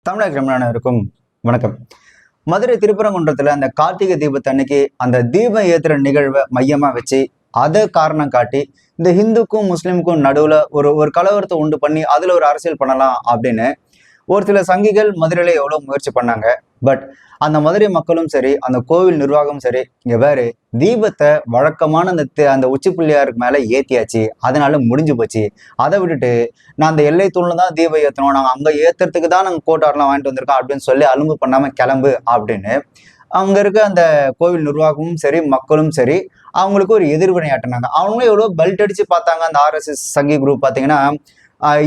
தமிழக கிரமணருக்கும் வணக்கம். மதுரை திருப்பரங்குன்றத்துல அந்த கார்த்திகை தீபத்து அன்னைக்கு அந்த தீபம் ஏத்துற நிகழ்வை மையமா வச்சு அதை காரணம் காட்டி இந்த ஹிந்துக்கும் முஸ்லிமுக்கும் நடுவுல ஒரு ஒரு கலவரத்தை உண்டு பண்ணி அதுல ஒரு அரசியல் பண்ணலாம் அப்படின்னு ஒரு சில சங்கிகள் மதுரையில எவ்வளவு முயற்சி பண்ணாங்க. பட் அந்த மதுரை மக்களும் சரி, அந்த கோவில் நிர்வாகமும் சரி, இங்க வேறு தீபத்தை வழக்கமான அந்த உச்சி பிள்ளையாருக்கு மேல ஏத்தியாச்சு, அதனால முடிஞ்சு போச்சு. அதை விட்டுட்டு நான் அந்த எல்லை தூண்ல தான் தீபம் ஏத்தணும், நாங்க அங்க ஏத்துறதுக்கு தான் நாங்க கோட்டாரெல்லாம் வாங்கிட்டு வந்திருக்கோம் அப்படின்னு சொல்லி அலும்பு பண்ணாம கிளம்பு அப்படின்னு அங்க இருக்க அந்த கோவில் நிர்வாகமும் சரி, மக்களும் சரி, அவங்களுக்கு ஒரு எதிர்வினை ஆட்டினாங்க. அவங்களும் எவ்வளவு பெல்ட் அடிச்சு பார்த்தாங்க. அந்த RSS சங்கி குரூப் பாத்தீங்கன்னா,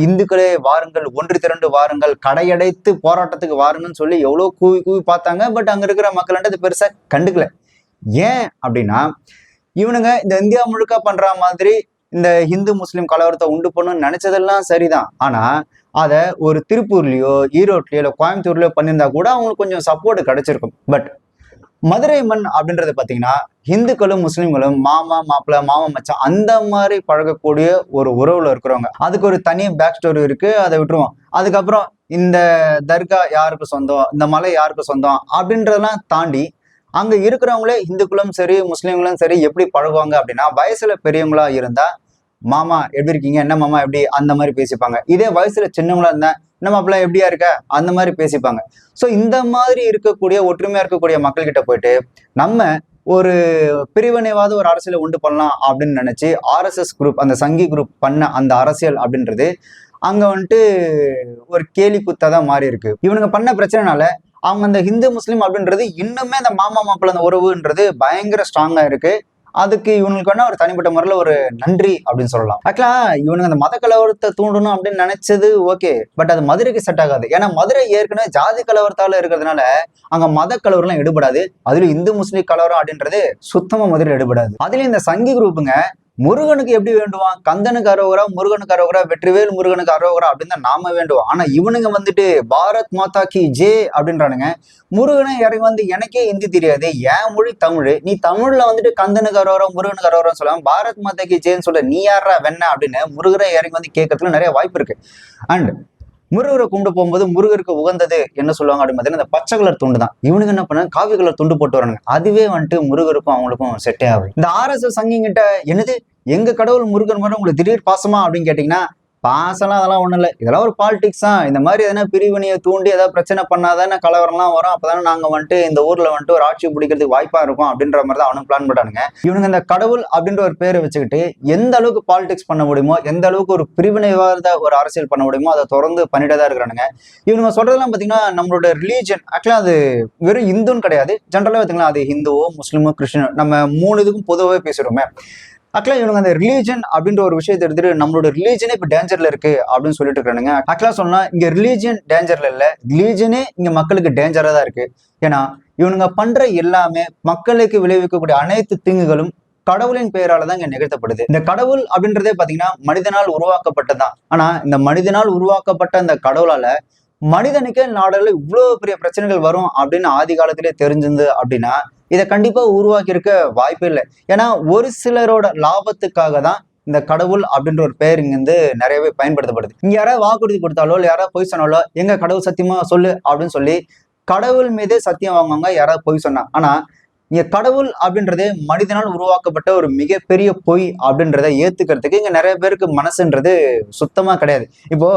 இந்துக்களே வாருங்கள், ஒன்று திரண்டு வாருங்கள், கடையடைத்து போராட்டத்துக்கு வாருங்கன்னு சொல்லி எவ்வளவு கூவி கூவி பார்த்தாங்க. பட் அங்க இருக்கிற மக்கள்கிட்ட அது பெருசா கண்டுக்கல. ஏன் அப்படின்னா, இவனுங்க இந்த இந்தியா முழுக்க பண்ற மாதிரி இந்த இந்து முஸ்லிம் கலவரத்தை உண்டு பண்ணணும்னு நினைச்சதெல்லாம் சரிதான். ஆனா அத ஒரு திருப்பூர்லயோ, ஈரோட்லயோ, இல்ல கோயம்புத்தூர்லயோ பண்ணியிருந்தா கூட அவங்களுக்கு கொஞ்சம் சப்போர்ட் கிடைச்சிருக்கும். பட் மதுரை மண் அப்படின்றது பாத்தீங்கன்னா, இந்துக்களும் முஸ்லிம்களும் மாமா மாப்பிள்ள, மாமா மச்சான் அந்த மாதிரி பழகக்கூடிய ஒரு உறவுல இருக்கிறவங்க. அதுக்கு ஒரு தனி பேக் ஸ்டோரி இருக்கு, அதை விட்டுருவோம். அதுக்கப்புறம் இந்த தர்கா யாருக்கு சொந்தம், இந்த மலை யாருக்கு சொந்தம் அப்படின்றதெல்லாம் தாண்டி அங்க இருக்கிறவங்களே இந்துக்களும் சரி, முஸ்லிம்களும் சரி எப்படி பழகுவாங்க அப்படின்னா, வயசுல பெரியவங்களா இருந்தா மாமா எப்படி இருக்கீங்க, என்ன மாமா எப்படி, அந்த மாதிரி பேசிப்பாங்க. இதே வயசுல சின்னவங்களா இருந்தா என்ன மாப்பிள்ள எப்படியா இருக்க, அந்த மாதிரி பேசிப்பாங்க. ஸோ இந்த மாதிரி இருக்கக்கூடிய ஒற்றுமையா இருக்கக்கூடிய மக்கள் கிட்ட போயிட்டு நம்ம ஒரு பிரிவினைவாத ஒரு அரசியலை உண்டு பண்ணலாம் அப்படின்னு நினைச்சு RSS குரூப், அந்த சங்கி குரூப் பண்ண அந்த அரசியல் அப்படின்றது அங்க வந்துட்டு ஒரு கேலி குத்தாதான் மாறி இருக்கு. இவனுங்க பண்ண பிரச்சனைனால அவங்க அந்த ஹிந்து முஸ்லீம் அப்படின்றது இன்னுமே அந்த மாமா மாப்பிள்ள அந்த உறவுன்றது பயங்கர ஸ்ட்ராங்கா இருக்கு. அதுக்கு இவனுக்கான ஒரு தனிப்பட்ட முறையில ஒரு நன்றி அப்படின்னு சொல்லலாம். ஆக்சுவலா இவனுங்க அந்த மத கலவரத்தை தூண்டணும் அப்படின்னு நினைச்சது ஓகே. பட் அது மதுரைக்கு செட் ஆகாது. ஏன்னா மதுரை ஏற்கனவே ஜாதி கலவரத்தால இருக்கிறதுனால அங்க மத கலவரம் எடுபடாது. அதுலயும் இந்து முஸ்லீம் கலவரம் அப்படின்றது சுத்தமா மதுரை எடுபடாது. அதுலயும் இந்த சங்கி குரூப்புங்க முருகனுக்கு எப்படி வேண்டுவான், கந்தனுக்கு அரோகரா, முருகனுக்கு அரோகரா, வெற்றிவேல் முருகனுக்கு அரோகரா அப்படின்னு தான் நாம வேண்டுவோம். ஆனா இவனுங்க வந்துட்டு பாரத் மாதா கி ஜே அப்படின்றானுங்க. முருகனை இறங்கி வந்து எனக்கே ஹிந்தி தெரியாது, என் மொழி தமிழ், நீ தமிழ்ல வந்துட்டு கந்தனுக்கு அரோகரா முருகனுக்கு அரோகரா சொல்லாம பாரத் மாதா கி ஜேன்னு சொல்ற, நீ யாரா வெண்ண அப்படின்னு முருகரை இறங்கி வந்து கேட்கறதுல நிறைய வாய்ப்பு இருக்கு. அண்ட் முருகரை கும்பிட்டு போகும்போது முருகருக்கு உகந்தது என்ன சொல்லுவாங்க அப்படின்னு பார்த்தீங்கன்னா, இந்த பச்சை கலர் துண்டு தான். இவனுக்கு என்ன பண்ண, காவி கலர் துண்டு போட்டு வரானுங்க. அதுவே வந்துட்டு முருகருக்கும் அவங்களுக்கும் செட்டே ஆகும். இந்த RSS சங்கிங்கிட்ட என்னது எங்க கடவுள் முருகன் மாதிரி உங்களுக்கு திடீர் பாசமா அப்படின்னு கேட்டீங்கன்னா, பாசம்லாம் அதெல்லாம் ஒண்ணும் இல்லை, இதெல்லாம் ஒரு பாலிடிக்ஸ் தான். இந்த மாதிரி எதனா பிரிவினையை தூண்டி ஏதாவது பிரச்சனை பண்ணாதானே கலவரம்லாம் வரும், அப்பதானே நாங்க வந்துட்டு இந்த ஊர்ல வந்துட்டு ஒரு ஆட்சி பிடிக்கிறதுக்கு வாய்ப்பா இருக்கும் அப்படின்ற மாதிரி தான் அவனும் பிளான் பண்ணானுங்க. இவனுங்க இந்த கடவுள் அப்படின்ற ஒரு பேரை வச்சுக்கிட்டு எந்த அளவுக்கு பாலிடிக்ஸ் பண்ண முடியுமோ, எந்த அளவுக்கு ஒரு பிரிவினைவாத ஒரு அரசியல் பண்ண முடியுமோ அதை தொடர்ந்து பண்ணிட்டே தான் இருக்கிறானுங்க. இவனுங்க சொல்றதெல்லாம் பாத்தீங்கன்னா, நம்மளோட ரிலீஜன் ஆக்சுவலா அது வெறும் இந்துன்னு கிடையாது. ஜென்ரலா பாத்தீங்கன்னா அது ஹிந்துவோ முஸ்லிமோ கிறிஸ்டினோ நம்ம மூணு இதுக்கும் பொதுவாகவே பேசுறோமே. ஆக்சுவலா இவனுங்க அந்த ரிலீஜன் அப்படின்ற ஒரு விஷயத்தை எடுத்துட்டு நம்மளோட ரிலீஜனே இப்ப டேஞ்சர்ல இருக்கு அப்படின்னு சொல்லிட்டு இருக்கானுங்க. ஆக்சுவலா சொன்னா இங்க ரிலீஜன் டேஞ்சர்ல இல்ல, ரிலீஜனே இங்க மக்களுக்கு டேஞ்சரா தான் இருக்கு. ஏன்னா இவனுங்க பண்ற எல்லாமே மக்களுக்கு விளைவிக்கக்கூடிய அனைத்து தீங்குகளும் கடவுளின் பெயரால தான் இங்க நிகழ்த்தப்படுது. இந்த கடவுள் அப்படின்றதே பாத்தீங்கன்னா மனிதனால் உருவாக்கப்பட்டதுதான். ஆனா இந்த மனிதனால் உருவாக்கப்பட்ட அந்த கடவுளால மனிதனுக்கே நாடுல இவ்வளவு பெரிய பிரச்சனைகள் வரும் அப்படின்னு ஆதி காலத்திலே தெரிஞ்சிருந்து அப்படின்னா இதை கண்டிப்பா உருவாக்கி இருக்க வாய்ப்பே இல்லை. ஏன்னா ஒரு சிலரோட லாபத்துக்காக தான் இந்த கடவுள் அப்படின்ற ஒரு பெயர் இங்க வந்து நிறையவே பயன்படுத்தப்படுது. இங்க யாராவது வாக்குறுதி கொடுத்தாலோ இல்ல யாராவது பொய் சொன்னாலோ, எங்க கடவுள் சத்தியமா சொல்லு அப்படின்னு சொல்லி கடவுள் மீதே சத்தியம் வாங்குவாங்க யாராவது பொய் சொன்னா. ஆனா இங்க கடவுள் அப்படின்றதே மனிதனால் உருவாக்கப்பட்ட ஒரு மிகப்பெரிய பொய் அப்படின்றத ஏத்துக்கிறதுக்கு இங்க நிறைய பேருக்கு மனசுன்றது சுத்தமா கிடையாது. இப்போ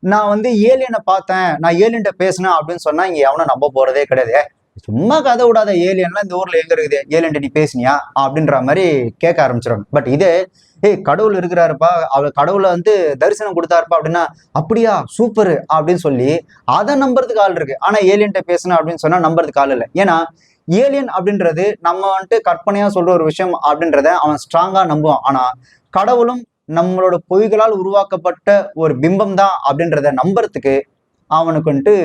நான் வந்து ஏலியனை பார்த்தேன், நான் ஏலியன்ட்ட பேசினேன் அப்படின்னு சொன்னா இங்க எவனும் நம்ப போறதே கிடையாது. சும்மா கதை விடாத, ஏலியன்லாம் இந்த ஊர்ல எங்க இருக்குது, ஏலியன்ட்ட நீ பேசினியா அப்படின்ற மாதிரி கேட்க ஆரம்பிச்சிருவாங்க. பட் இதே கடவுள் இருக்கிறாருப்பா, அவர் கடவுளை வந்து தரிசனம் கொடுத்தாருப்பா அப்படின்னா, அப்படியா சூப்பர் அப்படின்னு சொல்லி அதை நம்புறதுக்கு ஆள் இருக்கு. ஆனா ஏலியன்ட்ட பேசணும் அப்படின்னு சொன்னா நம்புறதுக்கு ஆள் இல்லை. ஏன்னா ஏலியன் அப்படின்றது நம்ம வந்துட்டு கற்பனையா சொல்ற ஒரு விஷயம் அப்படின்றத அவன் ஸ்ட்ராங்கா நம்புவான். ஆனா கடவுளும் நம்மளோட பொய்களால் உருவாக்கப்பட்ட ஒரு பிம்பம் தான் அப்படின்றத நம்புறதுக்கு அவனுக்கு வந்துட்டு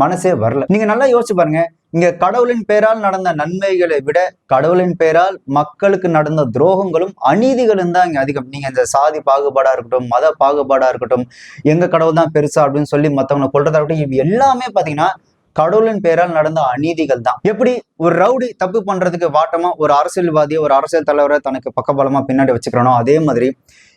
மனசே வரல. நீங்க நல்லா யோசிச்சு பாருங்க. இங்க கடவுளின் பெயரால் நடந்த நன்மைகளை விட கடவுளின் பெயரால் மக்களுக்கு நடந்த துரோகங்களும் அநீதிகளும் தான் இங்க அதிகம். நீங்க இந்த சாதி பாகுபாடா இருக்கட்டும், மத பாகுபாடா இருக்கட்டும், எங்க கடவுள் தான் பெருசா அப்படின்னு சொல்லி மத்தவங்களை கொள்றதா இருக்கட்டும், இது எல்லாமே பாத்தீங்கன்னா கடவுளின் பெயரால் நடந்த அநீதிகள் தான். எப்படி ஒரு ரவுடி தப்பு பண்றதுக்கு வாட்டமா ஒரு அரசியல்வாதியை, ஒரு அரசியல் தலைவரை தனக்கு பக்கபலமா பின்னாடி வச்சுக்கிறனோ, அதே மாதிரி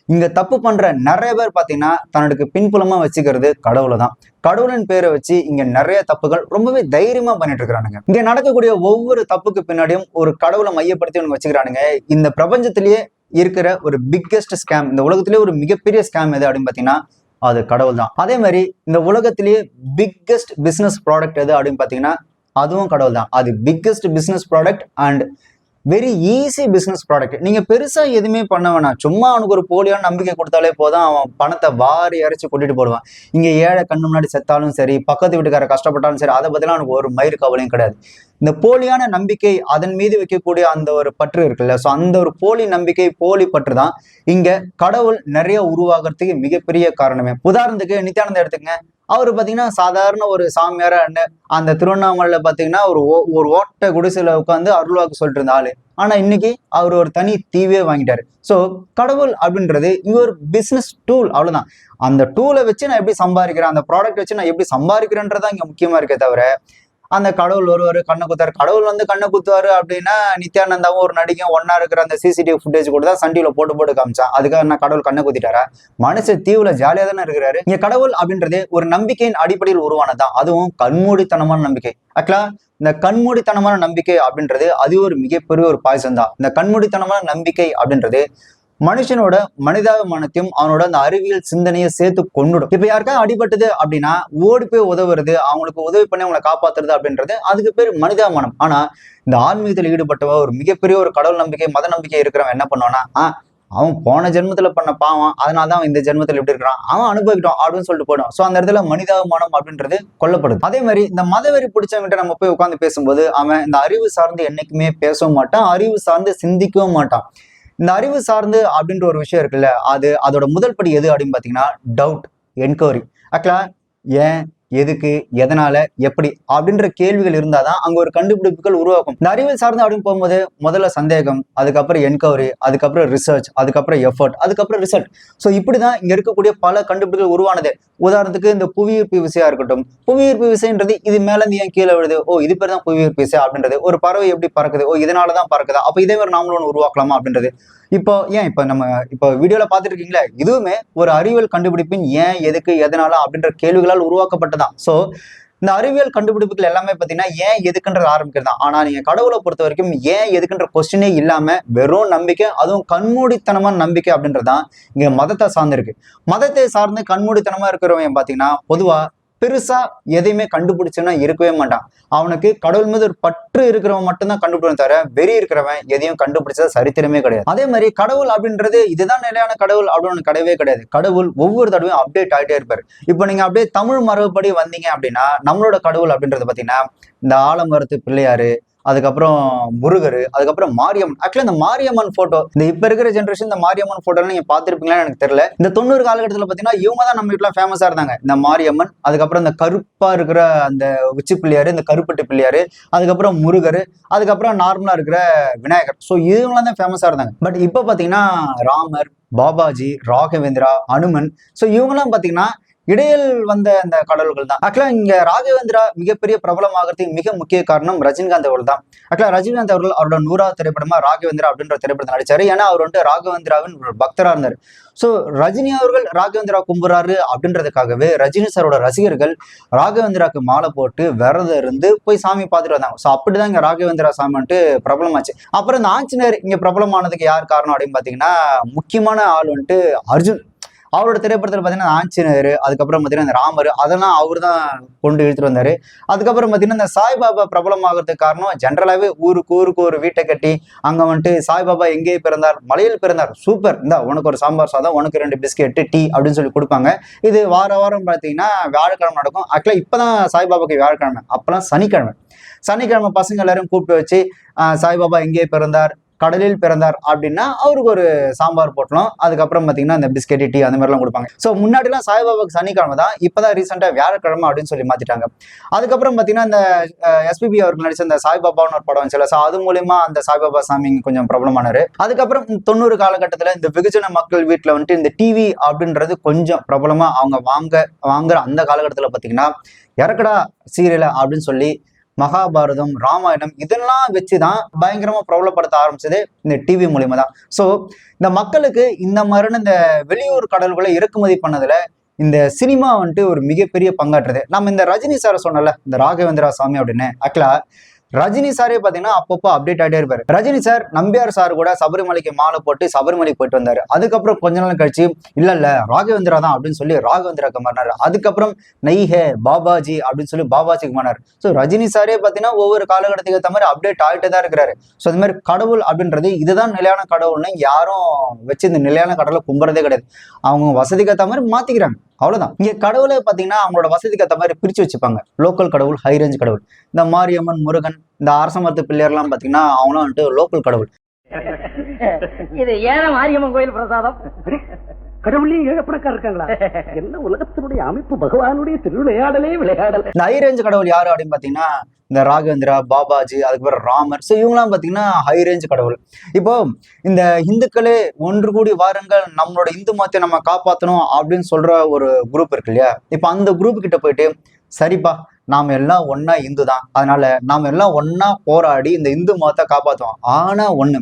இங்க தப்பு பண்ற நிறைய பேர் பாத்தீங்கன்னா தன்னுக்கு பின்புலமா வச்சுக்கிறது கடவுளை தான். கடவுளின் பேரை வச்சு இங்க நிறைய தப்புகள் ரொம்பவே தைரியமா பண்ணிட்டு இருக்கிறானுங்க. இங்க நடக்கக்கூடிய ஒவ்வொரு தப்புக்கு பின்னாடியும் ஒரு கடவுளை மையப்படுத்தி ஒன்று வச்சுக்கிறானுங்க. இந்த பிரபஞ்சத்திலேயே இருக்கிற ஒரு பிக்கெஸ்ட் ஸ்கேம், இந்த உலகத்திலேயே ஒரு மிகப்பெரிய ஸ்கேம் எது அப்படின்னு பாத்தீங்கன்னா அது கடவுள் தான். அதே மாதிரி இந்த உலகத்திலேயே பிக்கெஸ்ட் பிசினஸ் ப்ராடக்ட் எது அப்படின்னு பாத்தீங்கன்னா அதுவும் கடவுள் தான். அது biggest business product and very easy business product. நீங்க பெருசா எதுவுமே பண்ண வேணாம், சும்மா அவனுக்கு ஒரு போலியான நம்பிக்கை கொடுத்தாலே போதும், அவன் பணத்தை வாரி இறைச்சி கூட்டிட்டு போடுவான். இங்க ஏழை கண்ணு முன்னாடி செத்தாலும் சரி, பக்கத்து வீட்டுக்கார கஷ்டப்பட்டாலும் சரி, அதை பத்திலாம் அவனுக்கு ஒரு மயிர் கவலையும் கிடையாது. இந்த போலியான நம்பிக்கை, அதன் மீது வைக்கக்கூடிய அந்த ஒரு பற்று இருக்குல்ல, ஸோ அந்த ஒரு போலி நம்பிக்கை, போலி பற்று தான் இங்க கடவுள் நிறைய உருவாகிறதுக்கு மிகப்பெரிய காரணமே. உதாரணத்துக்கு நித்யானந்தா எடுத்துக்கங்க. அவரு பாத்தீங்கன்னா சாதாரண ஒரு சாமியாரா அந்த திருவண்ணாமலையில பாத்தீங்கன்னா ஒரு ஓட்ட குடிசையில உட்காந்து அருள்வாக்கு சொல்லிட்டு இருந்த ஆளு. ஆனா இன்னைக்கு அவர் ஒரு தனி தீவே வாங்கிட்டாரு. சோ கடவுள் அப்படின்றது இங்க ஒரு பிசினஸ் டூல், அவ்வளவுதான். அந்த டூலை வச்சு நான் எப்படி சம்பாதிக்கிறேன், அந்த ப்ராடக்ட் வச்சு நான் எப்படி சம்பாதிக்கிறேன்றதான் இங்க முக்கியமா இருக்கே தவிர அந்த கடவுள் ஒருவர் கண்ணை குத்தாரு. கடவுள் கண்ணை குத்துவாரு அப்படின்னா நித்யானந்தாவும் ஒரு நடிகை ஒன்னா இருக்கிற அந்த சிசிடிவி ஃபுட்டேஜ் கூட தான் சன் டிவில போட்டு காமிச்சான். அதுக்காக என்ன கடவுள் கண்ணை குத்திட்டாரா? மனுஷன் தீவுல ஜாலியா தானே இருக்கிறாரு. இங்க கடவுள் அப்படின்றது ஒரு நம்பிக்கையின் அடிப்படையில் உருவானதான், அதுவும் கண்மூடித்தனமான நம்பிக்கை. ஆக்சுவலா இந்த கண்மூடித்தனமான நம்பிக்கை அப்படின்றது அது ஒரு மிகப்பெரிய ஒரு பாய்சன் தான். இந்த கண்மூடித்தனமான நம்பிக்கை அப்படின்றது மனுஷனோட மனிதாபிமானத்தையும் அவனோட அந்த அறிவியல் சிந்தனையை சேர்த்து கொண்டுடும். இப்ப யாருக்காவது அடிபட்டது அப்படின்னா ஓடி போய் உதவுறது, அவங்களுக்கு உதவி பண்ணி அவங்களை காப்பாத்துறது அப்படின்றது அதுக்கு பேர் மனிதாபிமானம். ஆனா இந்த ஆன்மீகத்தில் ஈடுபட்டவ, ஒரு மிகப்பெரிய ஒரு கடவுள் நம்பிக்கை, மத நம்பிக்கை இருக்கிறவன் என்ன பண்ணுவான்னா, அவன் போன ஜென்மத்துல பண்ண பாவம், அதனாலதான் அவன் இந்த ஜென்மத்துல எப்படி இருக்கிறான், அவன் அனுபவிக்கிட்டோம் அப்படின்னு சொல்லிட்டு போயிடும். சோ அந்த இடத்துல மனிதாபிமானம் அப்படின்றது கொல்லப்படுது. அதே மாதிரி இந்த மதவெறி பிடிச்சவங்கிட்ட நம்ம போய் உட்காந்து பேசும்போது அவன் இந்த அறிவு சார்ந்து என்னைக்குமே பேசவும் மாட்டான், அறிவு சார்ந்து சிந்திக்கவும் மாட்டான். இந்த அறிவு சார்ந்து அப்படின்ற ஒரு விஷயம் இருக்குல்ல, அதோட முதல் படி எது அப்படின்னு பாத்தீங்கன்னா டவுட், என்கொயரி. ஆக்சுவலா ஏன், எதுக்கு, எதனால, எப்படி அப்படின்ற கேள்விகள் இருந்தாதான் அங்க ஒரு கண்டுபிடிப்புகள் உருவாக்கும். இந்த அறிவியல் சார்ந்து அப்படின்னு போகும்போது முதல்ல சந்தேகம், அதுக்கப்புறம் என்கொயரி, அதுக்கப்புறம் ரிசர்ச், அதுக்கப்புறம் எஃபர்ட், அதுக்கப்புறம் ரிசல்ட். ஸோ இப்படிதான் இங்க இருக்கக்கூடிய பல கண்டுபிடிப்புகள் உருவானது. உதாரணத்துக்கு இந்த புவியீர்ப்பு விசையா இருக்கட்டும். புவியீர்ப்பு விசைன்றது இது மேல இருந்து ஏன் கீழே விழுது, இது பேர் தான் புவியீர்ப்பு விசை அப்படின்றது. ஒரு பறவை எப்படி பறக்குது, இதனாலதான் பறக்குதா, அப்ப இதே மாதிரி நாமளும் ஒன்று உருவாக்கலாமா அப்படின்றது. இப்ப நம்ம வீடியோல பாத்துட்டு இருக்கீங்களா, இதுவுமே ஒரு அறிவியல் கண்டுபிடிப்பின் ஏன், எதுக்கு, எதனால அப்படின்ற கேள்விகளால் உருவாக்கப்பட்டதான். சோ இந்த அறிவியல் கண்டுபிடிப்புகள் எல்லாமே பாத்தீங்கன்னா ஏன், எதுக்குன்றது ஆரம்பிக்கிறது தான். ஆனா நீங்க கடவுளை பொறுத்த வரைக்கும் ஏன், எதுக்குன்ற கொஸ்டினே இல்லாம வெறும் நம்பிக்கை, அதுவும் கண்மூடித்தனமான நம்பிக்கை அப்படின்றதான் இங்க மதத்தை சார்ந்து இருக்கு. மதத்தை சார்ந்து கண்மூடித்தனமா இருக்கிறவன் பாத்தீங்கன்னா பொதுவா பெருசா எதையுமே கண்டுபிடிச்சுன்னா இருக்கவே மாட்டான். அவனுக்கு கடவுள் மீது ஒரு பற்று இருக்கிறவன் மட்டும்தான் கண்டுபிடிச்சவன் தவிர வெறி இருக்கிறவன் எதையும் கண்டுபிடிச்சது சரித்திரமே கிடையாது. அதே மாதிரி கடவுள் அப்படின்றது இதுதான் நிலையான கடவுள் அப்படின்னு கிடையவே கிடையாது. கடவுள் ஒவ்வொரு தடவையும் அப்டேட் ஆகிட்டே இருப்பாரு. இப்போ நீங்க அப்படியே தமிழ் மரபுப்படி வந்தீங்க அப்படின்னா நம்மளோட கடவுள் அப்படின்றது பாத்தீங்கன்னா இந்த ஆலமரத்து பிள்ளையாரு, அதுக்கப்புறம் முருகர், அதுக்கப்புறம் மாரியம்மன். ஆக்சுவலா இந்த மாரியம்மன் போட்டோ, இந்த இப்ப இருக்கிற ஜென்ரேஷன் இந்த மாரியம்மன் போட்டோ நீங்க பாத்திருப்பீங்களான்னு எனக்கு தெரியல. இந்த 90 காலகட்டத்துல பாத்தீங்கன்னா இவங்க தான் நம்ம வீட்டுல ஃபேமஸா இருந்தாங்க. இந்த மாரியம்மன், அதுக்கப்புறம் இந்த கருப்பா இருக்கிற அந்த உச்சி பிள்ளையாரு, இந்த கருப்பட்டு பிள்ளையாரு, அதுக்கப்புறம் முருகர், அதுக்கப்புறம் நார்மலா இருக்கிற விநாயகர். சோ இவங்களாம் தான் ஃபேமஸா இருந்தாங்க. பட் இப்ப பாத்தீங்கன்னா ராமர், பாபாஜி, ராகவேந்திரா, அனுமன், சோ இவங்கெல்லாம் பாத்தீங்கன்னா இடையில் வந்த அந்த கடவுள்கள் தான். ஆக்சுவலா இங்க ராகவேந்திரா மிகப்பெரிய பிரபலமாகிறதுக்கு மிக முக்கிய காரணம் ரஜினிகாந்த் அவர்கள் தான். ஆக்சுவலா ரஜினிகாந்த் அவர்கள் அவரோட 100வது திரைப்படமா ராகவேந்திரா அப்படின்ற திரைப்படத்தை நடிச்சாரு. ஏன்னா அவர் ராகவேந்திராவின் ஒரு பக்தரா இருந்தாரு. சோ ரஜினி அவர்கள் ராகவேந்திரா கும்புறாரு அப்படின்றதுக்காகவே ரஜினி சாரோட ரசிகர்கள் ராகவேந்திராக்கு மாலை போட்டு விரதம் இருந்து போய் சாமி பார்த்துட்டு வந்தாங்க. சோ அப்படிதான் இங்க ராகவேந்திரா சாமி வந்துட்டு பிரபலமாச்சு. அப்புறம் இந்த ஆஞ்சநேயர் இங்க பிரபலமானதுக்கு யார் காரணம் அப்படின்னு பாத்தீங்கன்னா முக்கியமான ஆள் வந்துட்டு அர்ஜுன். அவரோட திரைப்படத்துல பாத்தீங்கன்னா ஆஞ்சநேயர், அதுக்கப்புறம் பாத்தீங்கன்னா இந்த ராமர், அதெல்லாம் அவரு தான் கொண்டு இழுத்துட்டு வந்தாரு. அதுக்கப்புறம் பாத்தீங்கன்னா இந்த சாய்பாபா பிரபலமாகிறதுக்கு காரணம் ஜென்ரலாவே ஊருக்கு ஒரு வீட்டை கட்டி அங்க வந்துட்டு சாய்பாபா எங்கே பிறந்தார், மலையில் பிறந்தார், சூப்பர், இந்த உனக்கு ஒரு சாம்பார் சாதம், உனக்கு 2 பிஸ்கெட், டீ அப்படின்னு சொல்லி கொடுப்பாங்க. இது வாரம் பாத்தீங்கன்னா வியாழக்கிழமை நடக்கும். ஆக்சுவலா இப்பதான் சாய்பாபாக்கு வியாழக்கிழமை, அப்பெல்லாம் சனிக்கிழமை பசங்க எல்லாரும் கூப்பிட்டு வச்சு சாய்பாபா எங்கே பிறந்தார், கடலில் பிறந்தார் அப்படின்னா அவருக்கு ஒரு சாம்பார் போட்டலாம், அதுக்கப்புறம் பாத்தீங்கன்னா இந்த பிஸ்கெட், டீ அந்த மாதிரிலாம் கொடுப்பாங்க. சோ முன்னாடி எல்லாம் சாய்பாபாக்கு சனிக்கிழமை தான், இப்பதான் ரீசெண்டா வியாழக்கிழமை அப்படின்னு சொல்லி மாத்திட்டாங்க. அதுக்கப்புறம் பாத்தீங்கன்னா இந்த எஸ்பிபி அவர்கள் நடிச்ச இந்த சாய்பாபான்னு ஒரு படம் வந்துச்சுல, சோ அது மூலியமா அந்த சாய்பாபா சாமி கொஞ்சம் பிரபலமானாரு. அதுக்கப்புறம் 90 காலகட்டத்துல இந்த வெகுஜன மக்கள் வீட்டுல வந்துட்டு இந்த டிவி அப்படின்றது கொஞ்சம் பிரபலமா அவங்க வாங்குற அந்த காலகட்டத்துல பாத்தீங்கன்னா இறக்கடா சீரியல அப்படின்னு சொல்லி மகாபாரதம், ராமாயணம் இதெல்லாம் வச்சுதான் பயங்கரமா பிரபலப்படுத்த ஆரம்பிச்சது இந்த டிவி மூலியமா தான். ஸோ இந்த மக்களுக்கு இந்த மாதிரியான இந்த வெளியூர் கடல்களை இறக்குமதி பண்ணதுல இந்த சினிமா வந்துட்டு ஒரு மிகப்பெரிய பங்காற்றுது. நம்ம இந்த ரஜினி சார் சொன்னல, இந்த ராகவேந்திரா சாமி அப்படின்னு, ஆக்சுவலா ரஜினி சாரே பாத்தீங்கன்னா அப்பப்போ அப்டேட் ஆகிட்டே இருப்பாரு. ரஜினி சார் நம்பியார் சார் கூட சபரிமலைக்கு மாலை போட்டு சபரிமலைக்கு போயிட்டு வந்தாரு. அதுக்கப்புறம் கொஞ்ச நாள் கழிச்சு இல்ல ராகவேந்திரா தான் அப்படின்னு சொல்லி ராகவேந்திராக்கு மாறினாரு. அதுக்கப்புறம் நெய்ஹே பாபாஜி அப்படின்னு சொல்லி பாபாஜிக்கு மாறினாரு. ஸோ ரஜினி சாரே பாத்தீங்கன்னா ஒவ்வொரு காலகட்டத்துக்கு ஏற்ற மாதிரி அப்டேட் ஆகிட்டே தான் இருக்கிறாரு. ஸோ அது மாதிரி கடவுள் அப்படின்றது இதுதான் நிலையான கடவுள்னு யாரும் வச்சு இந்த நிலையான கடவுளை கும்புறதே கிடையாது. அவங்க வசதிக்கு ஏற்ற மாதிரி மாத்திக்கிறாங்க, அவ்வளவுதான். இங்க கடவுளே பாத்தீங்கன்னா அவங்களோட வசதிக்கு ஏற்ற மாதிரி பிரிச்சு வச்சுப்பாங்க. லோக்கல் கடவுள், ஹை ரேஞ்ச் கடவுள். இந்த மாரியம்மன், முருகன், இந்த அரசமரத்து பிள்ளையர் எல்லாம் பாத்தீங்கன்னா அவங்களும் வந்துட்டு லோக்கல் கடவுள். இது ஏழ மாரியம்மன் கோயில் பிரசாதம். கடவுளையும் ஏழப்படக்கா இருக்காங்களா? என்ன உலகத்தினுடைய அமைப்பு, பகவானுடைய திருவிளையாடலே விளையாடல். இந்த ஹை ரேஞ்ச் கடவுள் யாரு அப்படின்னு பாத்தீங்கன்னா இந்த ராகவேந்திரா, பாபாஜி, அதுக்கப்புறம் ராமர். ஸோ இவங்கெல்லாம் பாத்தீங்கன்னா ஹை ரேஞ்ச் கடவுள். இப்போ இந்த இந்துக்களே ஒன்று கூடி வாருங்கள், நம்மளோட இந்து மதத்தை நம்ம காப்பாற்றணும் அப்படின்னு சொல்ற ஒரு குரூப் இருக்கு இல்லையா? இப்போ அந்த குரூப் கிட்ட போயிட்டு சரிப்பா நாம எல்லாம் ஒன்னா இந்து தான், அதனால நாம எல்லாம் ஒன்னா போராடி இந்த இந்து மதத்தை காப்பாற்றுவோம். ஆனா ஒண்ணு,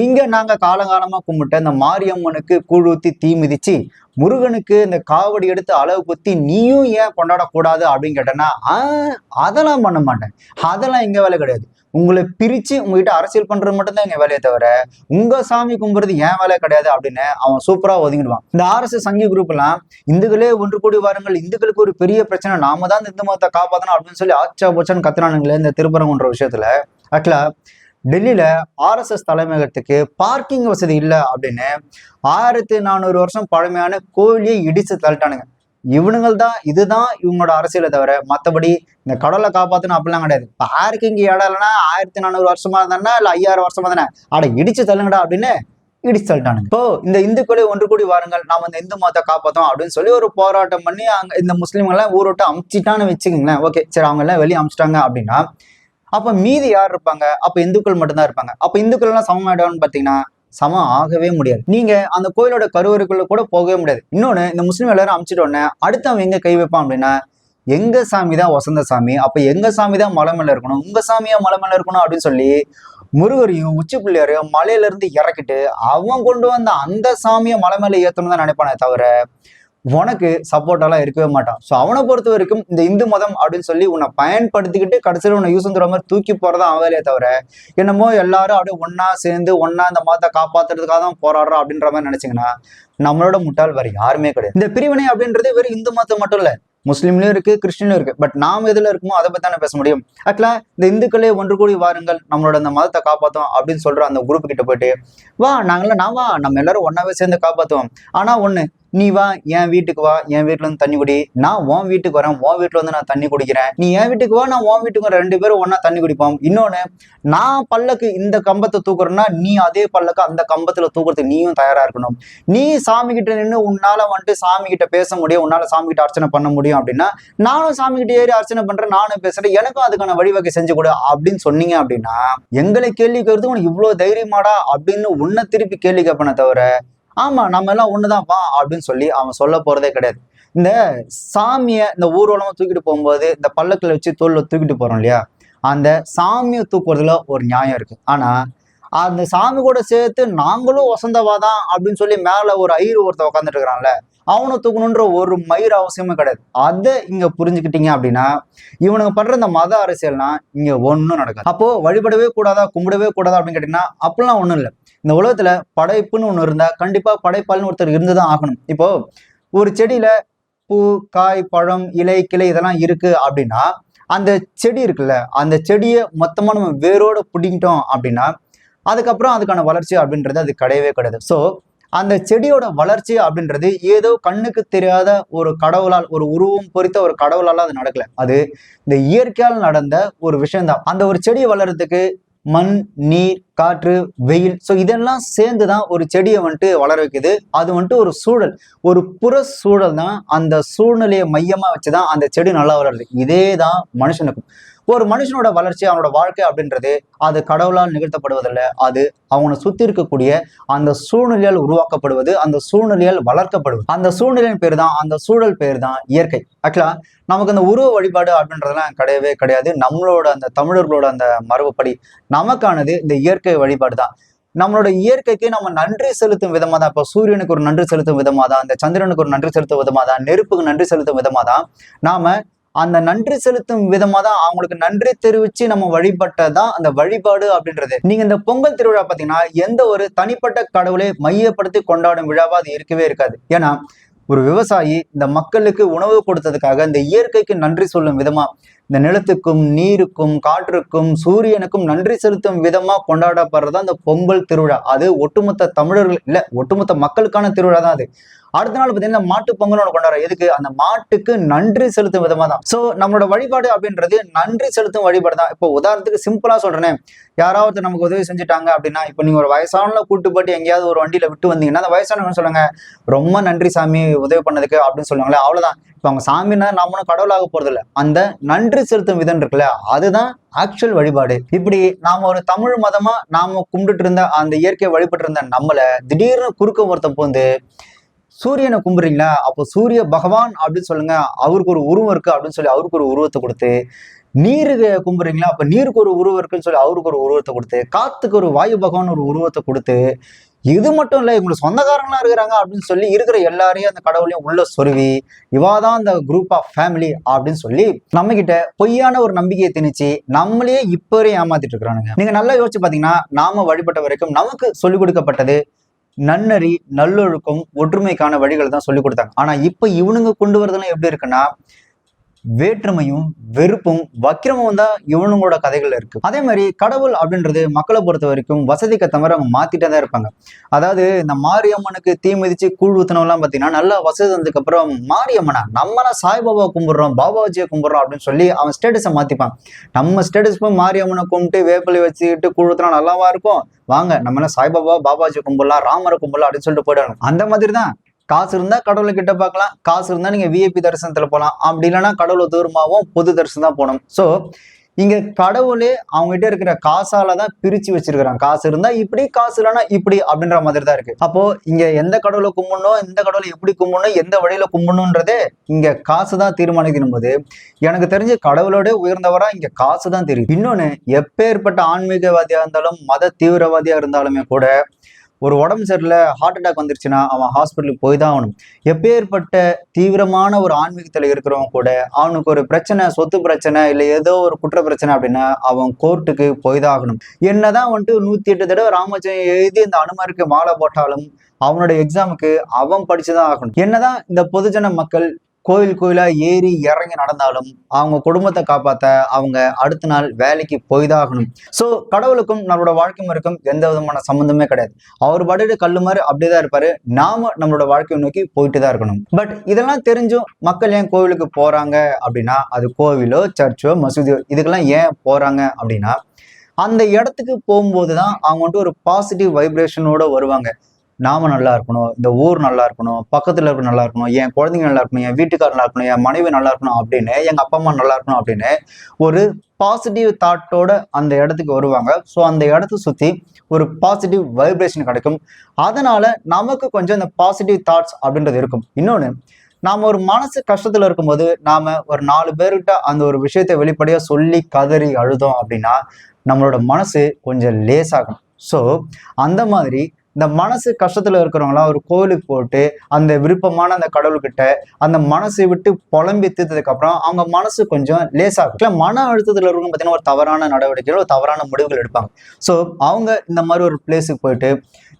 இங்க நாங்க காலங்காலமா கும்பிட்ட இந்த மாரியம்மனுக்கு கூழ் ஊத்தி தீ மிதிச்சு, முருகனுக்கு இந்த காவடி எடுத்து அளவு குத்தி நீயும் ஏன் கொண்டாடக்கூடாது அப்படின்னு கேட்டேன்னா அதெல்லாம் பண்ண மாட்டேன். அதெல்லாம் எங்க வேலை கிடையாது. உங்களை பிரிச்சு உங்ககிட்ட அரசியல் பண்றது மட்டும்தான் எங்க வேலையை தவிர உங்க சாமி கும்புறது ஏன் வேலை கிடையாது அப்படின்னு அவன் சூப்பரா ஒதுங்கிடுவான். இந்த RSS சங்கி குரூப் எல்லாம் இந்துக்களே ஒன்று கூடி வாருங்கள், இந்துக்களுக்கு ஒரு பெரிய பிரச்சனை, நாம தான் இந்த இந்து மதத்தை காப்பாற்றணும் அப்படின்னு சொல்லி ஆச்சா போச்சான்னு கத்துனானுங்களே இந்த திருப்பரங்குன்ற விஷயத்துல. ஆக்சுவலா டெல்லியில RSS தலைமையகத்துக்கு பார்க்கிங் வசதி இல்லை அப்படின்னு 1400 வருஷம் பழமையான கோயிலையே இடிச்சு தள்ளிட்டானுங்க. இவனுங்கள் தான், இதுதான் இவங்களோட அரசியலை தவிர மற்றபடி இந்த கடலை காப்பாற்றணும் அப்படிலாம் கிடையாது. பார்க்கிங் இடம் இல்லைன்னா 1400 வருஷமா இருந்தா இல்ல 5000 வருஷமா தானே, அட இடிச்சு தள்ளுங்கடா அப்படின்னு இடிச்சு தள்ளிட்டானுங்க. இப்போ இந்த இந்துக்களே ஒன்று கூடி வாருங்கள், நாம இந்த இந்து மதத்தை காப்பாற்றோம் அப்படின்னு சொல்லி ஒரு போராட்டம் பண்ணி அங்க இந்த முஸ்லீம்கள்லாம் ஊரோட்ட அமிச்சிட்டான்னு வச்சுக்கோங்களேன். ஓகே சரி, அவங்க எல்லாம் வெளியே அமிச்சிட்டாங்க அப்படின்னா அப்ப மீதி யார் இருப்பாங்க? அப்ப இந்துக்கள் மட்டும்தான் இருப்பாங்க. அப்ப இந்துக்கள் எல்லாம் சமம் ஆயிடுவான்னு பாத்தீங்கன்னா சமம் ஆகவே முடியாது. நீங்க அந்த கோயிலோட கருவறைக்குள்ள கூட போகவே முடியாது. இன்னொன்னு, இந்த முஸ்லீம் எல்லாரும் அமிச்சிட்ட உடனே அடுத்து அவன் எங்க கை வைப்பான் அப்படின்னா எங்க சாமி தான் வசந்த சாமி, அப்ப எங்க சாமி தான் மலை மேல இருக்கணும், உங்க சாமியா மலை மேல இருக்கணும் அப்படின்னு சொல்லி முருகரையும் உச்சி பிள்ளையாரையும் மலையில இருந்து இறக்கிட்டு அவன் கொண்டு வந்த அந்த சாமியை மலை மேல ஏத்தணும் தான் நினைப்பானே தவிர உனக்கு சப்போர்ட்டெல்லாம் இருக்கவே மாட்டான். ஸோ அவனை பொறுத்த வரைக்கும் இந்த இந்து மதம் அப்படின்னு சொல்லி உன்னை பயன்படுத்திக்கிட்டு கடைசியில் உன்னை யூஸ்ங்கிற மாதிரி தூக்கி போறதா அவன் வேலையை தவிர என்னமோ எல்லாரும் அப்படியே ஒன்னா சேர்ந்து ஒன்னா இந்த மதத்தை காப்பாத்துறதுக்காக தான் போராடுறோம் அப்படின்ற மாதிரி நினைச்சீங்கன்னா நம்மளோட முட்டாள் வேற யாருமே கிடையாது. இந்த பிரிவினை அப்படின்றது வெறும் இந்து மதத்தை மட்டும் இல்ல, முஸ்லீம்லயும் இருக்கு, கிறிஸ்டின்லயும் இருக்கு. பட் நாம எதுல இருக்குமோ அதை பத்தி தானே பேச முடியும். ஆக்சுவலா இந்த இந்துக்களே ஒன்று கூடி வாருங்கள், நம்மளோட இந்த மதத்தை காப்பாத்தோம் அப்படின்னு சொல்ற அந்த குரூப் கிட்ட போயிட்டு வா நான் வா, நம்ம எல்லாரும் ஒன்னாவே சேர்ந்து காப்பாத்துவோம். ஆனா ஒண்ணு, நீ வா என் வீட்டுக்கு வா, என் வீட்டுல இருந்து தண்ணி குடி, நான் உன் வீட்டுக்கு வரேன், உன் வீட்டுல வந்து நான் தண்ணி குடிக்கிறேன், நீ என் வீட்டுக்கு வா, நான் உன் வீட்டுக்கு வரேன், 2 பேரும் ஒன்னா தண்ணி குடிப்போம். இன்னொன்னு, நான் பல்லக்கு இந்த கம்பத்தை தூக்குறேன்னா நீ அதே பல்லக்கு அந்த கம்பத்துல தூக்குறதுக்கு நீயும் தயாரா இருக்கணும். நீ சாமி கிட்ட நின்று உன்னால வந்துட்டு சாமி கிட்ட பேச முடியும், உன்னால சாமி கிட்ட அர்ச்சனை பண்ண முடியும் அப்படின்னா நானும் சாமி கிட்ட ஏறி அர்ச்சனை பண்றேன், நானும் பேசுறேன், எனக்கும் அதுக்கான வழிவகை செஞ்சு கொடு அப்படின்னு சொன்னீங்க அப்படின்னா எங்களை கேள்வி கேட்கறதுக்கு உனக்கு இவ்வளவு தைரியமாடா அப்படின்னு உன்னை திருப்பி கேள்வி கேட்பன தவிர ஆமா நம்ம எல்லாம் ஒண்ணுதான் வா அப்படின்னு சொல்லி அவன் சொல்ல போறதே கிடையாது. இந்த சாமியை இந்த ஊர்வலமா தூக்கிட்டு போகும்போது இந்த பல்லக்கில் வச்சு தோல்ல தூக்கிட்டு போறோம் இல்லையா, அந்த சாமியை தூக்குறதுல ஒரு நியாயம் இருக்கு. ஆனா அந்த சாமி கூட சேர்த்து நாங்களும் வசந்தவாதான் அப்படின்னு சொல்லி மேல ஒரு ஒருத்தர் உட்காந்துட்டு இருக்கிறான்ல, அவனை தூக்கணுன்ற ஒரு மயிர் அவசியமே கிடையாது. அதை இங்க புரிஞ்சுக்கிட்டீங்க அப்படின்னா இவனுங்க பண்ற இந்த மத அரசியல்னா இங்க ஒன்றும் நடக்காது. அப்போ வழிபடவே கூடாதா, கும்பிடவே கூடாதா அப்படின்னு கேட்டீங்கன்னா அப்படிலாம் ஒண்ணும் இல்லை. இந்த உலகத்துல படைப்புன்னு ஒண்ணு இருந்தா கண்டிப்பா படைப்பாளன்னு ஒருத்தர் இருந்துதான் ஆகணும். இப்போ ஒரு செடியில பூ, காய், பழம், இலை, கிளை இதெல்லாம் இருக்கு அப்படின்னா அந்த செடி இருக்குல்ல, அந்த செடியை மொத்தமா நம்ம வேரோட பிடிங்கிட்டோம் அப்படின்னா அதுக்கப்புறம் அதுக்கான வளர்ச்சி அப்படின்றது அது கிடையவே கிடையாது. ஸோ அந்த செடியோட வளர்ச்சி அப்படின்றது ஏதோ கண்ணுக்கு தெரியாத ஒரு கடவுளால், ஒரு உருவம் பொறித்த ஒரு கடவுளால அது நடக்கல. அது இந்த இயற்கையால் நடந்த ஒரு விஷயம்தான். அந்த ஒரு செடி வளர்றதுக்கு மண், நீர், காற்று, வெயில், ஸோ இதெல்லாம் சேர்ந்துதான் ஒரு செடியை வந்துட்டு வளர வைக்குது. அது வந்துட்டு ஒரு சூழல், ஒரு புற சூழல் தான். அந்த சூழ்நிலையை மையமா வச்சுதான் அந்த செடி நல்லா வளருது. இதே தான் மனுஷனுக்கும். ஒரு மனுஷனோட வளர்ச்சி, அவனோட வாழ்க்கை அப்படின்றது அது கடவுளால் நிகழ்த்தப்படுவதில்லை. அது அவனை சுத்தி இருக்கக்கூடிய அந்த சூழ்நிலையால் உருவாக்கப்படுவது, அந்த சூழ்நிலையால் வளர்க்கப்படுவது. அந்த சூழ்நிலையின் பேர் தான், அந்த சூழல் பேர் தான் இயற்கை. ஆக்சுவலா நமக்கு அந்த உருவ வழிபாடு அப்படின்றதெல்லாம் கிடையவே கிடையாது. நம்மளோட அந்த தமிழர்களோட அந்த மரபுப்படி நமக்கானது இந்த இயற்கை வழிபாடு தான். நம்மளோட இயற்கைக்கு நம்ம நன்றி செலுத்தும் விதமா தான், இப்போ சூரியனுக்கு ஒரு நன்றி செலுத்தும் விதமா தான், இந்த சந்திரனுக்கு ஒரு நன்றி செலுத்தும் விதமா தான், நெருப்புக்கு நன்றி செலுத்தும் விதமா தான் நாம அந்த நன்றி செலுத்தும் விதமா தான் அவங்களுக்கு நன்றி தெரிவிச்சு நம்ம வழிபட்டதான் அந்த வழிபாடு அப்படின்றது. நீங்க இந்த பொங்கல் திருவிழா பாத்தீங்கன்னா எந்த ஒரு தனிப்பட்ட கடவுளை மையப்படுத்தி கொண்டாடும் விழாவா அது இருக்கவே இருக்காது. ஏன்னா ஒரு விவசாயி இந்த மக்களுக்கு உணவு கொடுத்ததுக்காக இந்த இயற்கைக்கு நன்றி சொல்லும் விதமா, இந்த நிலத்துக்கும் நீருக்கும் காற்றுக்கும் சூரியனுக்கும் நன்றி செலுத்தும் விதமா கொண்டாடப்படுறது அந்த பொங்கல் திருவிழா. அது ஒட்டுமொத்த தமிழர்கள் இல்ல, ஒட்டுமொத்த மக்களுக்கான திருவிழா தான் அது. அடுத்த நாள் பார்த்தீங்கன்னா மாட்டு பொங்கல் கொண்டாடுற, எதுக்கு? அந்த மாட்டுக்கு நன்றி செலுத்தும் விதமா தான். சோ நம்மளோட வழிபாடு அப்படின்றது நன்றி செலுத்தும் வழிபாடு தான். இப்போ உதாரணத்துக்கு சிம்பிளா சொல்றேனே, யாராவது நமக்கு உதவி செஞ்சுட்டாங்க அப்படின்னா, இப்போ நீங்க ஒரு வயசானல கூட்டு போட்டு எங்கேயாவது ஒரு வண்டியில விட்டு வந்தீங்கன்னா அந்த வயசானவங்க சொல்லுங்க, ரொம்ப நன்றி சாமி உதவி பண்ணதுக்கு அப்படின்னு சொல்லுவாங்களே, அவ்வளவுதான். இப்போ அவங்க சாமின்னா நம்மளும் கடவுளாக போறது இல்லை, அந்த நன்றி செலுத்தும் விதம் இருக்குல்ல, அதுதான் ஆக்சுவல் வழிபாடு. இப்படி நாம ஒரு தமிழ் மதமா நாம கும்பிட்டு இருந்த அந்த இயற்கையை வழிபட்டு இருந்த நம்மள திடீர்னு குறுக்க ஒருத்தன் போந்து சூரியனை கும்பிடுறீங்களா, அப்போ சூரிய பகவான் அப்படின்னு சொல்லுங்க, அவருக்கு ஒரு உருவம் இருக்கு அப்படின்னு சொல்லி அவருக்கு ஒரு உருவத்தை கொடுத்து, நீருக்கு கும்பிடுறீங்களா, அப்ப நீருக்கு ஒரு உருவம் இருக்குன்னு சொல்லி அவருக்கு ஒரு உருவத்தை கொடுத்து, காத்துக்கு ஒரு வாயு பகவான் ஒரு உருவத்தை கொடுத்து, இது மட்டும் இல்ல இவங்களுக்கு சொந்தக்காரங்களா இருக்கிறாங்க அப்படின்னு சொல்லி இருக்கிற எல்லாரையும் அந்த கடவுளையும் உள்ள சொருவி, இவாதான் அந்த குரூப் ஆஃப் ஃபேமிலி அப்படின்னு சொல்லி நம்ம கிட்ட பொய்யான ஒரு நம்பிக்கையை திணிச்சு நம்மளே இப்ப ஏமாத்திட்டு இருக்கிறானுங்க. நீங்க நல்லா யோசிச்சு பாத்தீங்கன்னா, நாம வழிபட்ட வரைக்கும் நமக்கு சொல்லிக் கொடுக்கப்பட்டது நன்னறி, நல்லொழுக்கம், ஒற்றுமைக்கான வழிகள் தான் சொல்லி கொடுத்தாங்க. ஆனா இப்ப இவனுங்க கொண்டு வரதெல்லாம் எப்படி இருக்குன்னா, வேற்றுமையும் வெறுப்பும் வக்கிரமும் தான் இவனுங்களோட கதைகள்ல இருக்கு. அதே மாதிரி கடவுள் அப்படின்றது மக்களை பொறுத்த வரைக்கும் வசதிக்கு ஏற்ற மாதிரி அவங்க மாத்திட்டே தான் இருப்பாங்க. அதாவது இந்த மாரியம்மனுக்கு தீ மிதிச்சு கூழ் ஊத்தினவெல்லாம் பாத்தீங்கன்னா நல்லா வசதி வந்ததுக்கு அப்புறம், மாரியம்மனா நம்மளாம் சாய்பாபா கும்பிடுறோம், பாபாஜியை கும்பிடுறோம் அப்படின்னு சொல்லி அவன் ஸ்டேட்டஸை மாத்திப்பான். நம்ம ஸ்டேட்டஸ் போய் மாரியம்மனை கும்பிட்டு வேப்பிலை வச்சுக்கிட்டு கூழ் ஊத்தினா நல்லாவா இருக்கும்? வாங்க நம்ம எல்லாம் சாய்பாபா பாபாஜி கும்பிடலாம், ராமரை கும்பிடலாம் அப்படின்னு சொல்லிட்டு போயிடுவாங்க. அந்த மாதிரி தான் காசு இருந்தா கடவுளை கிட்ட பார்க்கலாம், காசு இருந்தா நீங்க விஐபி தரிசனத்துல போகலாம், அப்படி இல்லைன்னா கடவுளை தூரமாகவும் பொது தரிசனம் தான் போகணும். சோ இங்க கடவுளே அவங்ககிட்ட இருக்கிற காசால தான் பிரிச்சு வச்சிருக்கிறாங்க. காசு இருந்தா இப்படி, காசு இல்லைன்னா இப்படி அப்படின்ற மாதிரி தான் இருக்கு. அப்போ இங்க எந்த கடவுளை கும்பிடணும், எந்த கடவுளை எப்படி கும்பிடணும், எந்த வழியில கும்பிடணும்ன்றதே இங்க காசு தான் தீர்மானிக்கணும் போது, எனக்கு தெரிஞ்சு கடவுளோட உயர்ந்தவரா இங்க காசு தான் தெரியும். இன்னொன்னு, எப்பேற்பட்ட ஆன்மீகவாதியா இருந்தாலும் மத தீவிரவாதியா இருந்தாலுமே கூட ஒரு உடம்பு சரியில்லை, ஹார்ட் அட்டாக் வந்துருச்சுன்னா அவன் ஹாஸ்பிட்டலுக்கு போய் தான் ஆகணும். எப்பேற்பட்ட தீவிரமான ஒரு ஆன்மீகத்துல இருக்கிறவங்க கூட அவனுக்கு ஒரு பிரச்சனை, சொத்து பிரச்சனை இல்லை ஏதோ ஒரு குற்ற பிரச்சனை அப்படின்னா அவன் கோர்ட்டுக்கு போய் தான் ஆகணும். என்னதான் வந்துட்டு 108 தடவை ராமஜெயம் எழுதி இந்த அனுமருக்கு மாலை போட்டாலும் அவனோட எக்ஸாமுக்கு அவன் படிச்சுதான் ஆகணும். என்னதான் இந்த பொதுஜன மக்கள் கோயில் கோயிலா ஏறி இறங்கி நடந்தாலும் அவங்க குடும்பத்தை காப்பாத்த அவங்க அடுத்த நாள் வேலைக்கு போய் தான் ஆகணும். ஸோ கடவுளுக்கும் நம்மளோட வாழ்க்கை முறைக்கும் எந்த விதமான சம்மந்தமே கிடையாது. அவர் பாட்டு கல்லு மாதிரி அப்படிதான் இருப்பாரு, நாம நம்மளோட வாழ்க்கையை நோக்கி போயிட்டு தான் இருக்கணும். பட் இதெல்லாம் தெரிஞ்சும் மக்கள் ஏன் கோவிலுக்கு போறாங்க அப்படின்னா, அது கோவிலோ சர்ச்சோ மசூதியோ இதுக்கெல்லாம் ஏன் போறாங்க அப்படின்னா, அந்த இடத்துக்கு போகும்போதுதான் அவங்க வந்துட்டு ஒரு பாசிட்டிவ் வைப்ரேஷனோட வருவாங்க. நாம நல்லா இருக்கணும், இந்த ஊர் நல்லா இருக்கணும், பக்கத்துல இருக்க நல்லா இருக்கணும், என் குழந்தைங்க நல்லா இருக்கணும், என் வீட்டுக்காரர் நல்லா இருக்கணும், என் மனைவி நல்லா இருக்கணும் அப்படின்னு, எங்க அப்பா அம்மா நல்லா இருக்கணும் அப்படின்னு ஒரு பாசிட்டிவ் தாட்டோட அந்த இடத்துக்கு வருவாங்க. ஸோ அந்த இடத்த சுத்தி ஒரு பாசிட்டிவ் வைப்ரேஷன் கிடைக்கும். அதனால நமக்கு கொஞ்சம் இந்த பாசிட்டிவ் தாட்ஸ் அப்படின்றது இருக்கும். இன்னொன்னு, நாம ஒரு மனசு கஷ்டத்துல இருக்கும்போது நாம ஒரு 4 பேர்கிட்ட அந்த ஒரு விஷயத்தை வெளிப்படையா சொல்லி கதறி அழுதோம் அப்படின்னா நம்மளோட மனசு கொஞ்சம் லேசாகும். ஸோ அந்த மாதிரி இந்த மனசு கஷ்டத்துல இருக்கிறவங்களாம் ஒரு கோவிலுக்கு போட்டு அந்த விருப்பமான அந்த கடவுள்கிட்ட அந்த மனசை விட்டு புலம்பி தீர்த்ததுக்கு அப்புறம் அவங்க மனசு கொஞ்சம் லேசாகும். மன அழுத்தத்துல இருக்கவங்க பார்த்தீங்கன்னா ஒரு தவறான நடவடிக்கைகள், ஒரு தவறான முடிவுகள் எடுப்பாங்க. ஸோ அவங்க இந்த மாதிரி ஒரு பிளேஸுக்கு போயிட்டு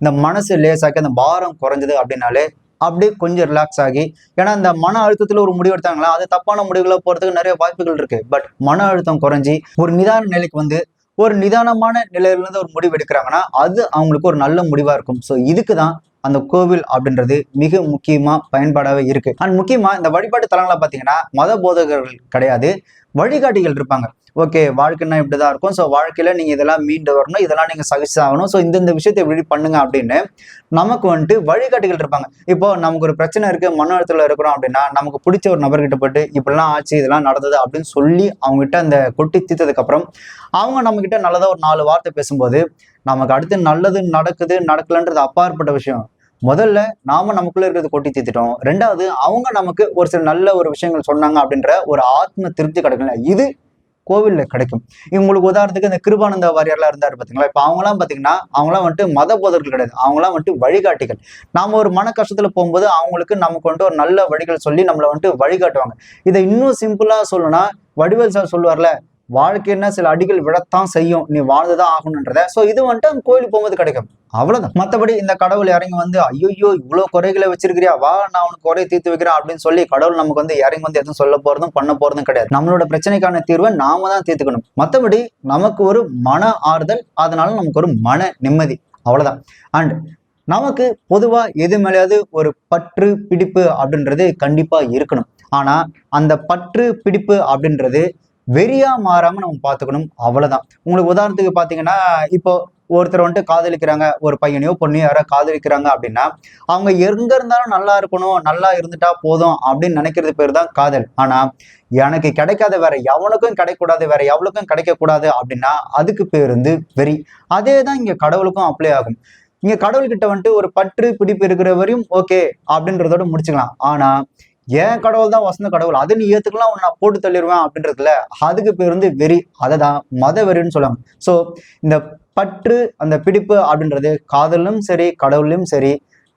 இந்த மனசு லேசாக்கி அந்த பாரம் குறைஞ்சது அப்படின்னாலே அப்படியே கொஞ்சம் ரிலாக்ஸ் ஆகி, ஏன்னா இந்த மன அழுத்தத்துல ஒரு முடிவு எடுத்தாங்களா அது தப்பான முடிவுகளை போறதுக்கு நிறைய வாய்ப்புகள் இருக்கு. பட் மன அழுத்தம் குறைஞ்சி ஒரு நிதான நிலைக்கு வந்து ஒரு நிதானமான நிலையிலிருந்து ஒரு முடிவு எடுக்கிறாங்கன்னா அது அவங்களுக்கு ஒரு நல்ல முடிவா இருக்கும். ஸோ இதுக்குதான் அந்த கோவில் அப்படின்றது மிக முக்கியமா பயன்பாடாவே இருக்கு. அண்ட் முக்கியமா இந்த வழிபாட்டு தலங்களை பார்த்தீங்கன்னா மத போதகர்கள் கிடையாது, வழிகாட்டிகள் இருப்பாங்க. ஓகே வாழ்க்கைன்னா இப்படிதான் இருக்கும். ஸோ வாழ்க்கையில நீங்க இதெல்லாம் மீண்டு வரணும், இதெல்லாம் நீங்க சகிச்சாகணும். ஸோ இந்த விஷயத்தை இப்படி பண்ணுங்க அப்படின்னு நமக்கு வந்துட்டு வழிகாட்டிகள் இருப்பாங்க. இப்போ நமக்கு ஒரு பிரச்சனை இருக்கு, மன அழுத்தத்துல இருக்கிறோம் அப்படின்னா, நமக்கு பிடிச்ச ஒரு நபர்கிட்ட போயிட்டு இப்படிலாம் ஆச்சு, இதெல்லாம் நடந்தது அப்படின்னு சொல்லி அவங்க கிட்ட அந்த கொட்டி தீர்த்ததுக்கு அப்புறம் அவங்க நம்ம கிட்ட நல்லதா ஒரு 4 வார்த்தை பேசும்போது நமக்கு அடுத்து நல்லது நடக்குது நடக்கலன்றது அப்பாற்பட்ட விஷயம். முதல்ல நாம நமக்குள்ள இருக்கிறது கொட்டி தீர்த்துட்டோம். 2வது அவங்க நமக்கு ஒரு சில நல்ல ஒரு விஷயங்கள் சொன்னாங்க அப்படின்ற ஒரு ஆத்ம திருப்தி கிடைக்கல. இது கோவில்ல கிடைக்கும். உங்களுக்கு உதாரணத்துக்கு இந்த கிருபானந்த வாரியார்லாம் இருந்தாரு பாத்தீங்களா? இப்ப அவங்கலாம் பாத்தீங்கன்னா அவங்களாம் வந்துட்டு மத போதர்கள் கிடையாது, அவங்களாம் வந்துட்டு வழிகாட்டிகள். நாம ஒரு மன கஷ்டத்துல போகும்போது அவங்களுக்கு நமக்கு வந்துட்டு ஒரு நல்ல வழிகள் சொல்லி நம்மளை வந்துட்டு வழிகாட்டுவாங்க. இதை இன்னும் சிம்பிளா சொல்லணும்னா வடிவேல் சார் சொல்லுவார்ல, வாழ்க்கைன்னா சில அடிகள் விழத்தான் செய்யும், நீ வாழ்ந்துதான் ஆகணும்ன்றத. சோ இது வந்துட்டு அந்த கோயிலுக்கு போகும்போது கிடைக்கும். அவ்வளவுதான். மத்தபடி இந்த கடவுள் இறங்கி வந்து ஐயோ இவ்வளவு குறைகளை வச்சிருக்கிறியா, வா நான் உனக்கு குறையை தீர்த்து வைக்கிறேன் அப்படின்னு சொல்லி கடவுள் நமக்கு வந்து இறங்கி வந்து எதுவும் சொல்ல போறதும் பண்ண போறதும் கிடையாது. நம்மளோட பிரச்சனைக்கான தீர்வை நாம தான் தீர்த்துக்கணும். மத்தபடி நமக்கு ஒரு மன ஆறுதல், அதனால நமக்கு ஒரு மன நிம்மதி, அவ்வளவுதான். அண்ட் நமக்கு பொதுவா எது மேலேயாவது ஒரு பற்று பிடிப்பு அப்படின்றது கண்டிப்பா இருக்கணும். ஆனா அந்த பற்று பிடிப்பு அப்படின்றது வெறியா மாறாம நம்ம பாத்துக்கணும், அவ்வளவுதான். உங்களுக்கு உதாரணத்துக்கு பாத்தீங்கன்னா, இப்போ ஒருத்தர் வந்துட்டு காதலிக்கிறாங்க, ஒரு பையனையோ பொண்ணையோ யாரோ காதலிக்கிறாங்க அப்படின்னா அவங்க எங்க இருந்தாலும் நல்லா இருக்கணும், நல்லா இருந்துட்டா போதும் அப்படின்னு நினைக்கிறது பேர் தான் காதல். ஆனா எனக்கு கிடைக்காத வேற எவனுக்கும் கிடைக்கூடாது, வேற எவ்வளவுக்கும் கிடைக்க கூடாது அப்படின்னா அதுக்கு பேர் வந்து வெறி. அதே தான் இங்க கடவுளுக்கும் அப்ளை ஆகும். இங்க கடவுள்கிட்ட வந்துட்டு ஒரு பற்று பிடிப்பு இருக்கிற வரையும் ஓகே அப்படின்றதோட முடிச்சுக்கலாம். ஆனா ஏன் கடவுள் தான் வசந்த கடவுள், அதை நீ ஏத்துக்கலாம், நான் போட்டு தள்ளிடுவேன் அப்படின்றதுல அதுக்கு பேர் வந்து வெறி. அததான் மத வெறின்னு சொல்லுவாங்க. சோ இந்த பற்று அந்த பிடிப்பு அப்படின்றது காதலும் சரி கடவுளும் சரி,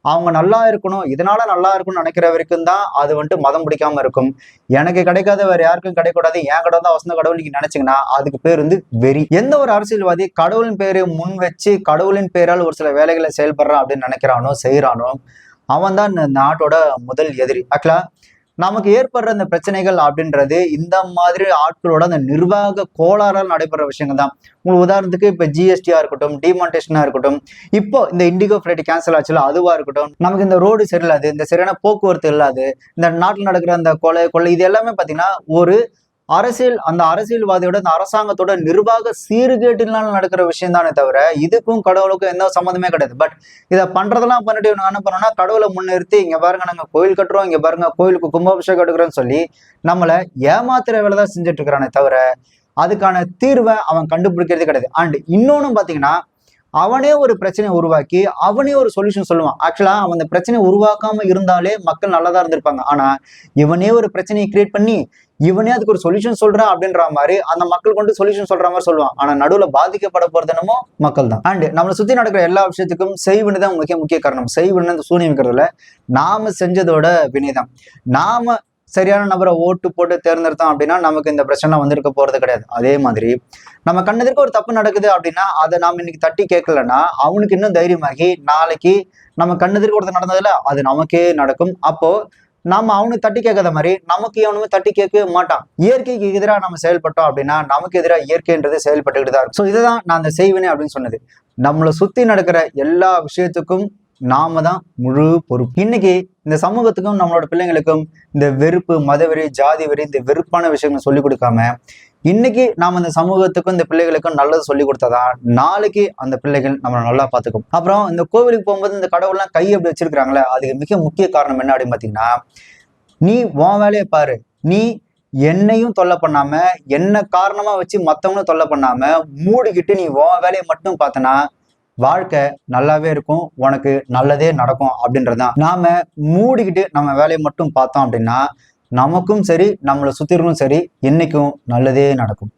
அவங்க நல்லா இருக்கணும், இதனால நல்லா இருக்கும்னு நினைக்கிற வரைக்கும் தான் அது வந்துட்டு மதம் பிடிக்காம இருக்கும். எனக்கு கிடைக்காத வேற யாருக்கும் கிடைக்கூடாது, என் கடவுள் தான் வசந்த கடவுள் நீங்க நினைச்சீங்கன்னா அதுக்கு பேர் வந்து வெறி. எந்த ஒரு அரசியல்வாதி கடவுளின் பேரை முன் வச்சு கடவுளின் பேரால் ஒரு சில வேலைகளை செயல்படுறான் அப்படின்னு நினைக்கிறானோ செய்யறானோ அவன் தான் இந்த நாட்டோட முதல் எதிரி. ஆக்சுவலா நமக்கு ஏற்படுற இந்த பிரச்சனைகள் அப்படின்றது இந்த மாதிரி ஆட்களோட அந்த நிர்வாக கோளாறால் நடைபெற விஷயங்கள் தான். உங்களுக்கு உதாரணத்துக்கு இப்ப ஜிஎஸ்டியா இருக்கட்டும், டிமானிட்டேஷனா இருக்கட்டும், இப்போ இந்த இண்டிகோ ஃபிளைட் கேன்சல் ஆச்சுல அதுவா இருக்கட்டும், நமக்கு இந்த ரோடு சரியில்லாது, இந்த சரியான போக்குவரத்து இல்லாது, இந்த நாட்டில் நடக்கிற அந்த கொள்ளை இது எல்லாமே பாத்தீங்கன்னா ஒரு அந்த அரசியல்வாதியோட இந்த அரசாங்கத்தோட நிர்வாக சீர்கேட்டினால நடக்கிற விஷயம் தானே தவிர இதுக்கும் கடவுளுக்கும் எந்த சம்மந்தமே கிடையாது. பட் இதை பண்றதெல்லாம் பண்ணிட்டு இவங்க என்ன பண்ணோம்னா கடவுளை முன்னிறுத்தி இங்க பாருங்க நாங்க கோயில் கட்டுறோம், இங்க பாருங்க கோயிலுக்கு கும்பாபிஷேகம் எடுக்கிறோம்னு சொல்லி நம்மளை ஏமாத்துற வேலை தான் செஞ்சுட்டு இருக்கிறானே தவிர அதுக்கான தீர்வை அவன் கண்டுபிடிக்கிறதே கிடையாது. அண்ட் இன்னொன்னு பாத்தீங்கன்னா அவனே ஒரு பிரச்சனையை உருவாக்கி அவனே ஒரு சொல்யூஷன் சொல்லுவான். ஆக்சுவலா அவன் அந்த பிரச்சனையை உருவாக்காம இருந்தாலே மக்கள் நல்லதா இருந்திருப்பாங்க. ஆனா இவனே ஒரு பிரச்சனையை கிரியேட் பண்ணி இவனே அதுக்கு ஒரு சொல்யூஷன் சொல்றான் அப்படின்ற மாதிரி அந்த மக்கள் கொண்டு சொல்யூஷன் சொல்ற மாதிரி சொல்லுவான். ஆனா நடுவுல பாதிக்கப்பட போறது என்னமோ மக்கள் தான். அண்ட் நம்மளை சுத்தி நடக்கிற எல்லா விஷயத்துக்கும் செய்வினை தான் முக்கிய காரணம். செய்வினை இந்த சூனியம் வைக்கிறதுல நாம செஞ்சதோட வினைதான். நாம சரியான நபரை ஓட்டு போட்டு தேர்ந்தெடுத்தோம் அப்படின்னா நமக்கு இந்த பிரச்சனை வந்திருக்க போறது கிடையாது. அதே மாதிரி நம்ம கண்ணெதிர்க்க ஒரு தப்பு நடக்குது அப்படின்னா அதை நாம இன்னைக்கு தட்டி கேட்கலன்னா அவனுக்கு இன்னும் தைரியமாகி நாளைக்கு நம்ம கண்ணெதிர்க்க ஒருத்தர் நடந்ததுல அது நமக்கே நடக்கும். அப்போ நாம அவனுக்கு தட்டி கேட்காத மாதிரி நமக்கு அவனுமே தட்டி கேட்க மாட்டான். இயற்கைக்கு எதிராக நம்ம செயல்பட்டோம் அப்படின்னா நமக்கு எதிராக இயற்கைன்றது செயல்பட்டுக்கிட்டு தான் இருக்கும். ஸோ இதுதான் நான் அந்த செய்வினை அப்படின்னு சொன்னது. நம்மளை சுத்தி நடக்கிற எல்லா விஷயத்துக்கும் நாம தான் முழு பொறுப்பு. இன்னைக்கு இந்த சமூகத்துக்கும் நம்மளோட பிள்ளைங்களுக்கும் இந்த வெறுப்பு, மதவெறி, ஜாதி வெறி, இந்த வெறுப்பான விஷயங்களை சொல்லிக் கொடுக்காம இன்னைக்கு நாம இந்த சமூகத்துக்கும் இந்த பிள்ளைகளுக்கும் நல்லது சொல்லி கொடுத்தாதான் நாளைக்கு அந்த பிள்ளைகள் நம்மளை நல்லா பார்த்துக்கும். அப்புறம் இந்த கோவிலுக்கு போகும்போது இந்த கடவுள்லாம் கை அப்படி வச்சிருக்கிறாங்களே அதுக்கு மிக முக்கிய காரணம் என்ன அப்படின்னு பாத்தீங்கன்னா, நீ உன் வேலையை பாரு, நீ என்னையும் தொல்லை பண்ணாம என்ன காரணமா வச்சு மத்தவங்களும் தொல்லை பண்ணாம மூடிக்கிட்டு நீ உன் வேலையை மட்டும் பார்த்தனா வாழ்க்கை நல்லாவே இருக்கும், உனக்கு நல்லதே நடக்கும் அப்படின்றதுதான். நாம மூடிக்கிட்டு நம்ம வேலையை மட்டும் பார்த்தோம் அப்படின்னா நமக்கும் சரி நம்மளை சுத்திரும் சரி என்னைக்கும் நல்லதே நடக்கும்.